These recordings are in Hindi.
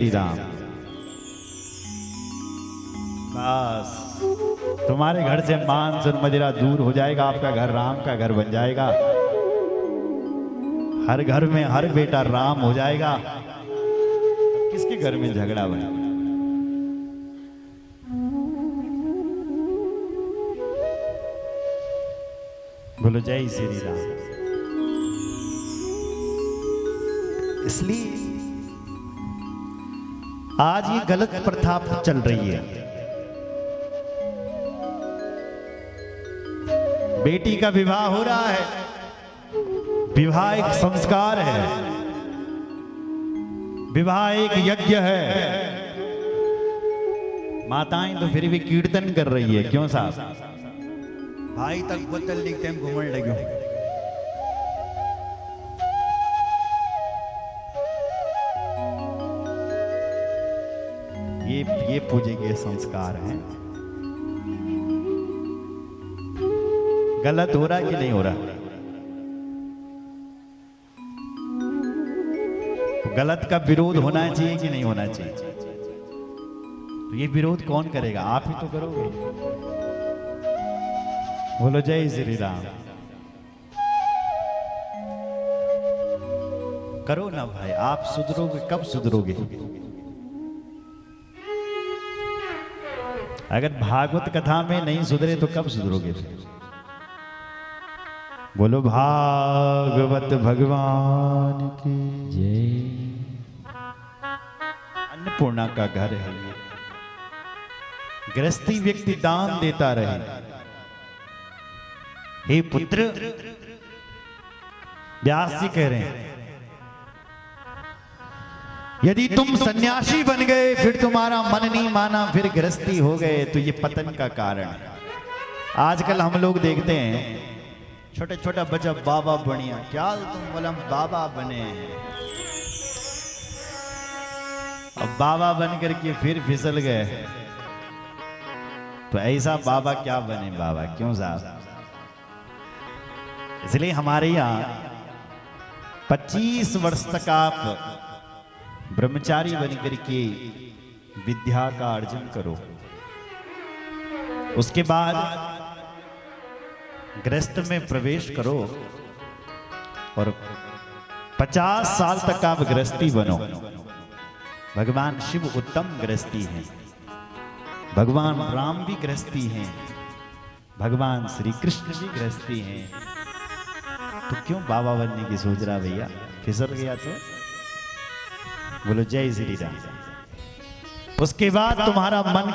राम। बस तुम्हारे घर से मांस और मदिरा दूर हो जाएगा, आपका घर राम का घर बन जाएगा। हर घर में हर बेटा राम हो जाएगा। किसके घर में झगड़ा बना? बोलो जय श्री राम। इसलिए आज ये गलत प्रथा चल रही है। बेटी का विवाह हो रहा है, विवाह एक संस्कार है, विवाह एक यज्ञ है। माताएं तो फिर भी कीर्तन कर रही है। क्यों साहब? भाई तक बोतल लिखते हैं घूमने लगे। ये पूजे के संस्कार हैं। गलत हो रहा है कि नहीं हो रहा? तो गलत का विरोध होना चाहिए कि नहीं होना चाहिए? तो ये विरोध कौन करेगा? आप ही तो करोगे। बोलो जय श्री राम। करो ना भाई, आप सुधरोगे कब सुधरोगे? अगर भागवत कथा में नहीं सुधरे तो कब सुधरोगे? बोलो भागवत भगवान की जय। अन्नपूर्णा का घर है ये। गृहस्थी व्यक्ति दान देता रहे। हे पुत्र, व्यास जी कह रहे हैं, यदि तुम सन्यासी बन गए, फिर तुम्हारा मन नहीं माना, फिर गृहस्थी हो गए, तो ये पतन का कारण है। आजकल हम लोग देखते हैं छोटे छोटा बच्चा बाबा बनिया, क्या तुम बोला बाबा बने हैं, अब बाबा बन करके फिर फिसल गए। तो ऐसा बाबा क्या बने बाबा? क्यों साहब? इसलिए हमारे यहाँ 25 वर्ष तक आप ब्रह्मचारी बनकर के विद्या का अर्जन करो। उसके बाद गृहस्थ में प्रवेश करो और 50 साल तक आप गृहस्थी बनो। भगवान शिव उत्तम गृहस्थी हैं, भगवान राम भी गृहस्थी हैं, भगवान श्री कृष्ण भी गृहस्थी हैं। तो क्यों बाबा बनने की सोच रहा भैया? फिसल गया तो बोलो जय श्री राम। उसके बाद तुम्हारा मन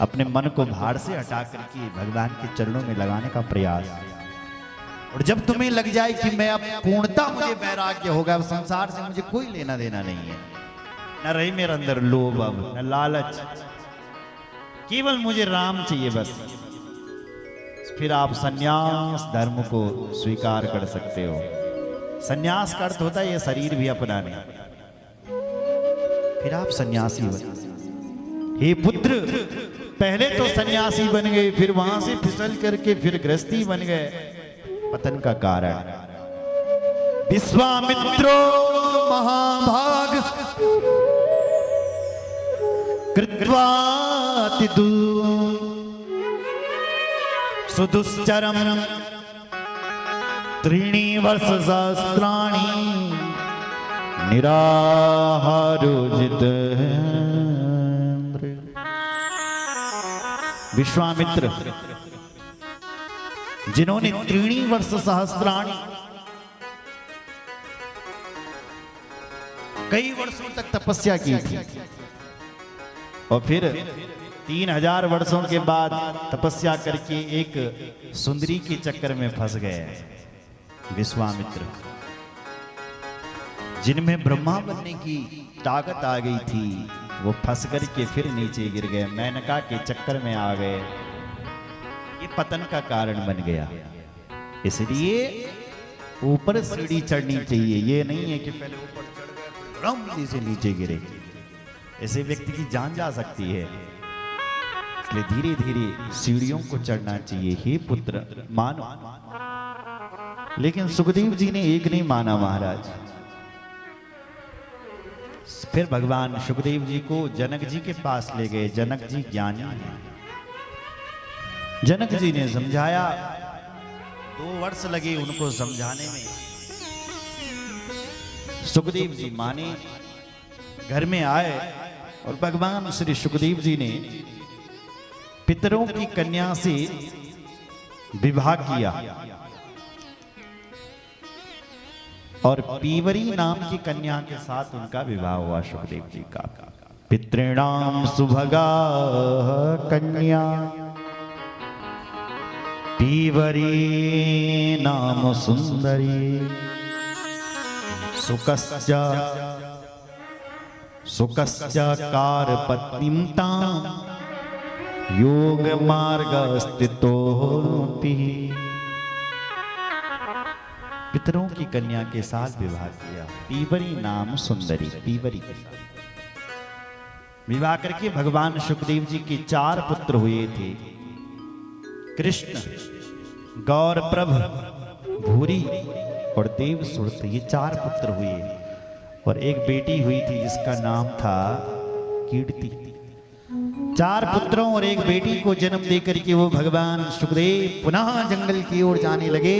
अपने मन को भाड़ से हटा करके भगवान के चरणों में लगाने का प्रयास। और जब तुम्हें लग जाए कि मैं अब पूर्णता मुझे वैराग्य होगा, अब संसार से मुझे कोई लेना देना नहीं है, न रही मेरे अंदर लोभ, अब न लालच, केवल मुझे राम चाहिए बस, फिर आप सन्यास धर्म को स्वीकार कर सकते हो। सन्यास का अर्थ होता है ये शरीर भी अपनाने। फिर आप सन्यासी बने। हे पुत्र, पहले तो सन्यासी बन गए, फिर वहां से फिसल करके फिर गृहस्थी बन गए। पतन का कारण विश्वामित्रो महाभाग कृत्वातिदु सुदुश्चरम त्रीणि वर्ष सहस्राणि निराहारो जित विश्वामित्र, जिन्होंने 3 वर्ष सहस्त्राणि, कई वर्षों तक तपस्या की थी, और फिर 3000 वर्षों के बाद तपस्या करके एक सुंदरी के चक्कर में फंस गए विश्वामित्र, जिनमें ब्रह्मा बनने की ताकत आ गई थी, वो फंस करके फिर नीचे गिर गए, मेनका के चक्कर में आ गए। ये पतन का कारण बन गया। इसलिए ऊपर सीढ़ी चढ़नी चाहिए, ये नहीं है कि पहले ऊपर चढ़ गए फिर से नीचे गिरे, ऐसे व्यक्ति की जान जा सकती है। इसलिए धीरे धीरे सीढ़ियों को चढ़ना चाहिए। हे पुत्र मानो, लेकिन सुखदेव जी ने एक नहीं माना महाराज। फिर भगवान सुखदेव जी को जनक जी के पास ले गए। जनक जी ज्ञानी हैं। जनक जी ने समझाया, 2 वर्ष लगे उनको समझाने में। सुखदेव जी माने, घर में आए और भगवान श्री सुखदेव जी ने पितरों की कन्या से विवाह किया और पीवरी नाम की कन्या के साथ उनका विवाह हुआ सुखदेव जी का। पितृणाम सुभगा कन्या पीवरी नाम सुंदरी सुकस्या कारपत्नीं तां योग मार्ग स्थितोऽपि। पितरों की कन्या के साथ विवाह किया, पीवरी नाम सुंदरी, पीवरी के साथ विवाह करके भगवान सुखदेव जी के 4 पुत्र हुए थे। कृष्ण, गौरप्रभ, भूरी और देवसुत, ये 4 पुत्र हुए और एक बेटी हुई थी जिसका नाम था कीर्ति। 4 पुत्रों और एक बेटी को जन्म देकर के वो भगवान सुखदेव पुनः जंगल की ओर जाने लगे।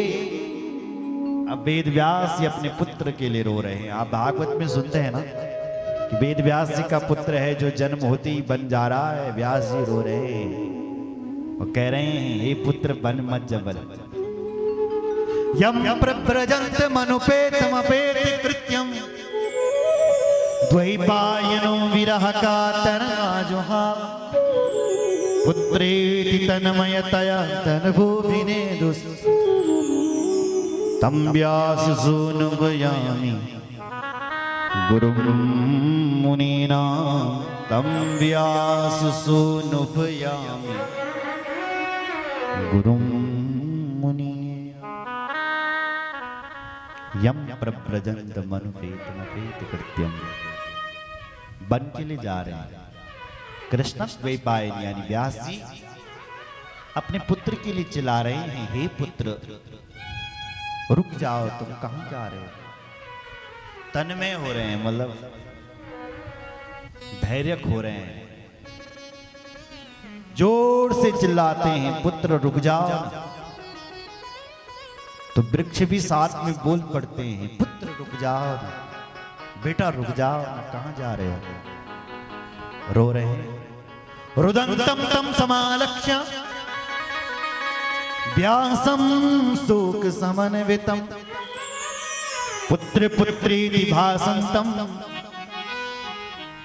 अब वेद व्यास जी अपने पुत्र के लिए रो रहे हैं। आप भागवत में सुनते हैं ना कि वेद व्यास जी का पुत्र है जो जन्म होते ही बन जा रहा है। व्यास जी रो रहे हैं, वो कह रहे हैं, हे पुत्र बन मत जबल। यम प्रव्रजंत मनुपेतमपेत कृत्यम द्वैपायनो विरह कातराजुहा पुत्रेति तन्मयतया तनुभूभिने दुस् तं व्याससूनुपयामि गुरुं मुनीनां तं व्याससूनुपयामि गुरुं मुनीनां। यम प्रव्रजन्त मनुपेतमपेत कृत्यम, वन के लिए जा रहे हैं। कृष्ण द्वैपायन यानी व्यास जी अपने पुत्र के लिए चिल्ला रहे हैं, हे पुत्र रुक जाओ, तुम कहां जा रहे हो? तन्मय हो रहे हैं, मतलब धैर्यक हो रहे हैं, जोर से चिल्लाते हैं, पुत्र रुक जाओ। तो वृक्ष भी साथ में बोल पड़ते हैं, पुत्र रुक जाओ, बेटा रुक जाओ, कहां जा रहे हो? रो रहे हैं। रुदंतम तम समालक्ष्य व्यासं शोक समन्वितम पुत्र पुत्रीति भासन्तं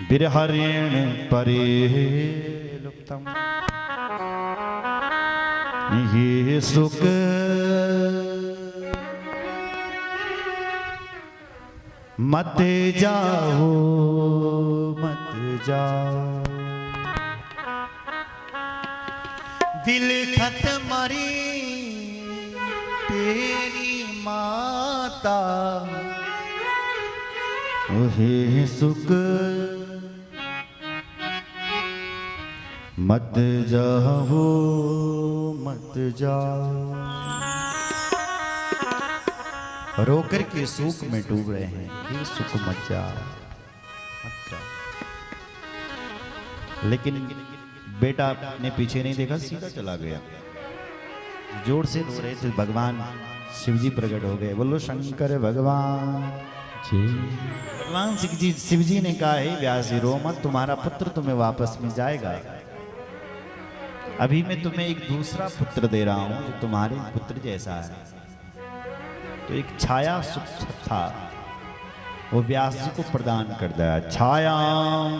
विरहरेण परिलुप्तम। ये सुख मत जाओ, मत जाओ, दिल खत मरी तेरी माता, ओहे सुख मत जाओ, मत जाओ। रोकर के सुख में डूब रहे हैं, हे सुख मत जाओ, मत जाओ। लेकिन बेटा ने पीछे नहीं देखा, सीधा चला गया। जोर से रो रहे थे, भगवान शिवजी प्रकट हो गए। बोलो शंकर भगवान जी। भगवान शिवजी ने कहा, हे व्यास जी रो मत, तुम्हारा पुत्र तुम्हें वापस मिल जाएगा। अभी मैं तुम्हें एक दूसरा पुत्र दे रहा हूं जो तुम्हारे पुत्र जैसा है। तो एक छाया सुख था, वो व्यास जी को प्रदान कर दिया। छाया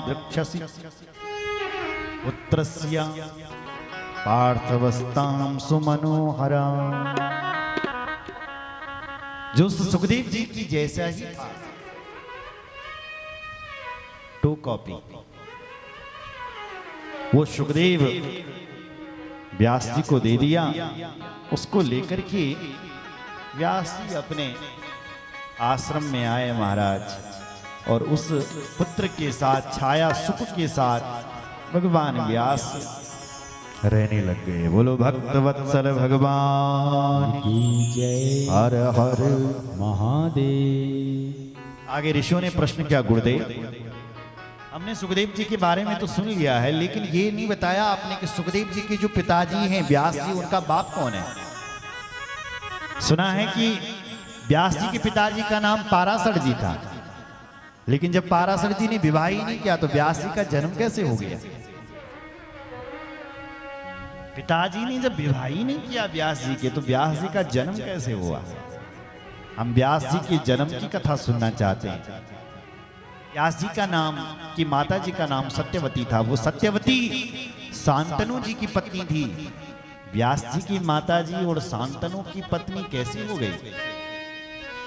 वृक्षसि पुत्रस्य पार्थवस्थाम सुमनोहरा। जो सुखदेव जी की जैसा ही था, टू कॉपी। वो सुखदेव व्यास जी को दे दिया। उसको लेकर के व्यास जी अपने आश्रम में आए महाराज, और उस पुत्र के साथ छाया सुख के साथ भगवान व्यास रहने लग गए। बोलो भक्त वत्सल भगवान की जय। हर हर महादेव। आगे ऋषियों ने प्रश्न किया, गुरुदेव हमने सुखदेव जी के बारे में तो सुन लिया है, लेकिन ये नहीं बताया आपने कि सुखदेव जी के जो पिताजी हैं व्यास जी, उनका बाप कौन है। सुना है कि व्यास जी के पिताजी का नाम पाराशर जी था, लेकिन जब पाराशर जी ने विवाह ही नहीं किया तो व्यास जी का जन्म कैसे हो गया। पिताजी ने जब विवाह ही नहीं किया व्यास जी के, तो व्यास जी का जन्म कैसे हुआ। हम व्यास जी के जन्म की कथा सुनना चाहते हैं। व्यास जी का नाम की माता जी का नाम सत्यवती था। वो सत्यवती शांतनु जी की पत्नी थी। व्यास जी की माता जी और शांतनु की पत्नी कैसी हो गई,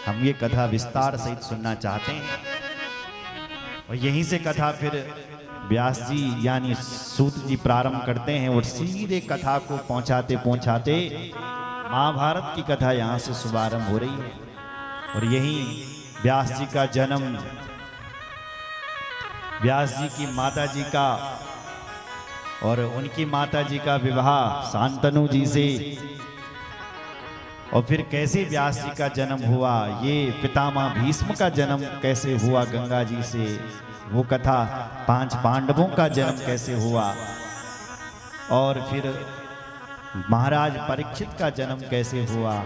हम ये कथा विस्तार सहित सुनना चाहते हैं। और यहीं से कथा फिर व्यास जी यानी सूत जी प्रारंभ करते हैं, और सीधे कथा को पहुंचाते पहुंचाते महाभारत की कथा यहाँ से शुभारंभ हो रही है। और यही व्यास जी का जन्म, व्यास जी की माता जी का और उनकी माता जी का विवाह शांतनु जी से, और फिर कैसे व्यास जी का जन्म हुआ, ये पितामह भीष्म का जन्म कैसे हुआ गंगा जी से, वो कथा 5 पांडवों का जन्म कैसे हुआ, और फिर महाराज परीक्षित का जन्म कैसे हुआ,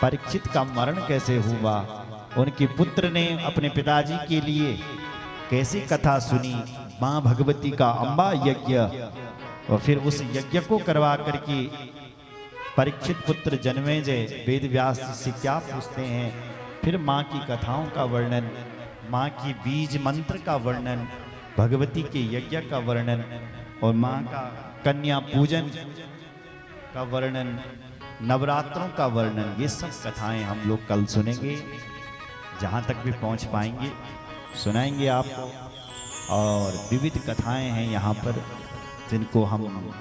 परीक्षित का मरण कैसे हुआ, उनके पुत्र ने अपने पिताजी के लिए कैसी कथा सुनी, मां भगवती का अम्बा यज्ञ, और फिर उस यज्ञ को करवा करके परीक्षित पुत्र जन्मेजय वेद व्यास से क्या पूछते हैं, फिर मां की कथाओं का वर्णन, मां की बीज मंत्र का वर्णन, भगवती के यज्ञ का वर्णन, और मां का कन्या पूजन का वर्णन, नवरात्रों का वर्णन, ये सब कथाएं हम लोग कल सुनेंगे। जहां तक भी पहुंच पाएंगे सुनाएंगे आपको। और विविध कथाएं हैं यहाँ पर जिनको हम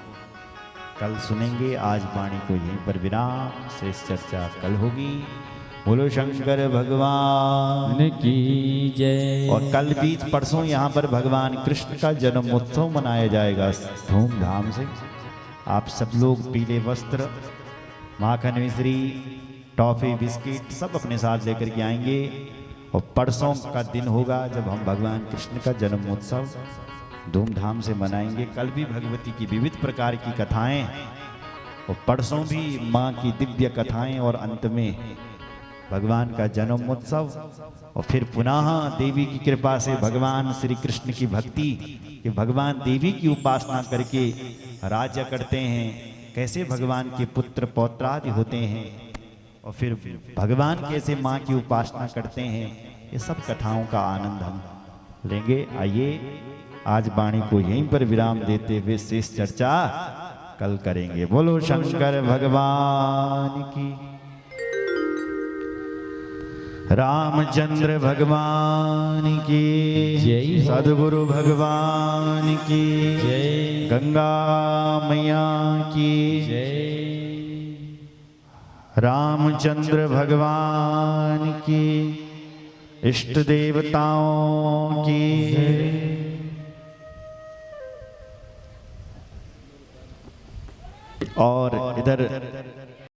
कल सुनेंगे। आज वाणी को यहीं पर विराम, शेष चर्चा कल होगी। बोलो शंकर भगवान की जय। और कल बीच परसों यहाँ पर भगवान कृष्ण का जन्मोत्सव मनाया जाएगा धूमधाम से। आप सब लोग पीले वस्त्र, माखन मिश्री, टॉफी, बिस्किट सब अपने साथ लेकर के आएंगे। और परसों का दिन होगा जब हम भगवान कृष्ण का जन्मोत्सव धूमधाम से मनाएंगे। कल भी भगवती की विविध प्रकार की कथाएं, और परसों भी माँ की दिव्य कथाएं, और अंत में भगवान का जन्मोत्सव। और फिर पुनः देवी की कृपा से भगवान श्री कृष्ण की भक्ति, कि भगवान देवी की उपासना करके राज्य करते हैं, कैसे भगवान के पुत्र पौत्रादि होते हैं, और फिर भगवान कैसे माँ की उपासना करते हैं, ये सब कथाओं का आनंद हम लेंगे। आइए आज वाणी को यहीं पर विराम देते हुए शेष चर्चा कल करेंगे। बोलो शंकर भगवान की, रामचंद्र भगवान की जय, सद्गुरु भगवान की जय, गंगा मैया की जय, रामचंद्र भगवान की, इष्ट देवताओं की। और इधर